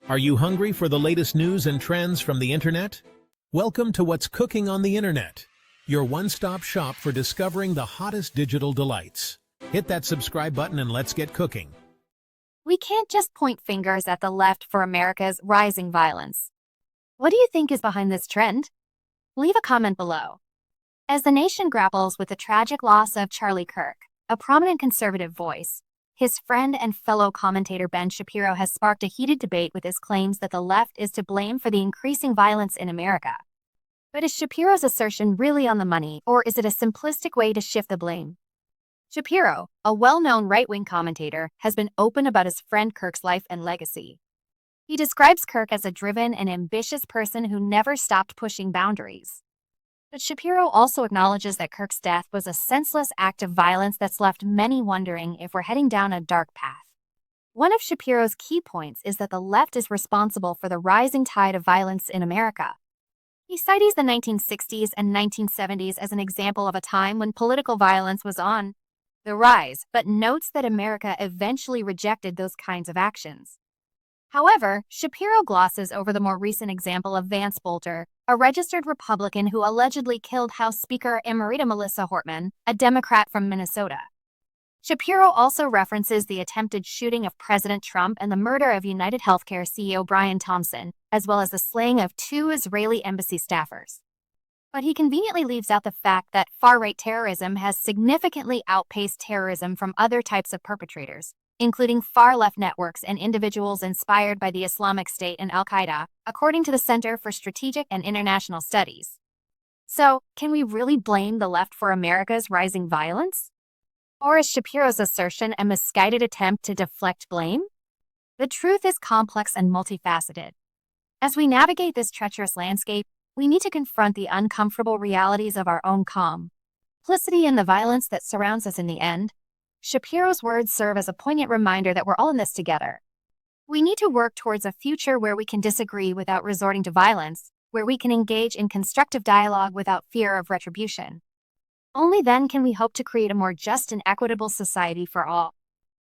Are you hungry for the latest news and trends from the internet? Welcome to What's Cooking on the Internet, your one-stop shop for discovering the hottest digital delights. Hit that subscribe button and let's get cooking. We can't just point fingers at the left for America's rising violence. What do you think is behind this trend? Leave a comment below. As the nation grapples with the tragic loss of Charlie Kirk, a prominent conservative voice, his friend and fellow commentator Ben Shapiro has sparked a heated debate with his claims that the left is to blame for the increasing violence in America. But is Shapiro's assertion really on the money, or is it a simplistic way to shift the blame? Shapiro, a well-known right-wing commentator, has been open about his friend Kirk's life and legacy. He describes Kirk as a driven and ambitious person who never stopped pushing boundaries. But Shapiro also acknowledges that Kirk's death was a senseless act of violence that's left many wondering if we're heading down a dark path. One of Shapiro's key points is that the left is responsible for the rising tide of violence in America. He cites the 1960s and 1970s as an example of a time when political violence was on the rise, but notes that America eventually rejected those kinds of actions. However, Shapiro glosses over the more recent example of Vance Bolter, a registered Republican who allegedly killed House Speaker Emerita Melissa Hortman, a Democrat from Minnesota. Shapiro also references the attempted shooting of President Trump and the murder of United Healthcare CEO Brian Thompson, as well as the slaying of 2 Israeli embassy staffers. But he conveniently leaves out the fact that far-right terrorism has significantly outpaced terrorism from other types of perpetrators, including far-left networks and individuals inspired by the Islamic State and Al-Qaeda, according to the Center for Strategic and International Studies. So, can we really blame the left for America's rising violence? Or is Shapiro's assertion a misguided attempt to deflect blame? The truth is complex and multifaceted. As we navigate this treacherous landscape, we need to confront the uncomfortable realities of our own complicity in the violence that surrounds us in the end. Shapiro's words serve as a poignant reminder that we're all in this together. We need to work towards a future where we can disagree without resorting to violence, where we can engage in constructive dialogue without fear of retribution. Only then can we hope to create a more just and equitable society for all.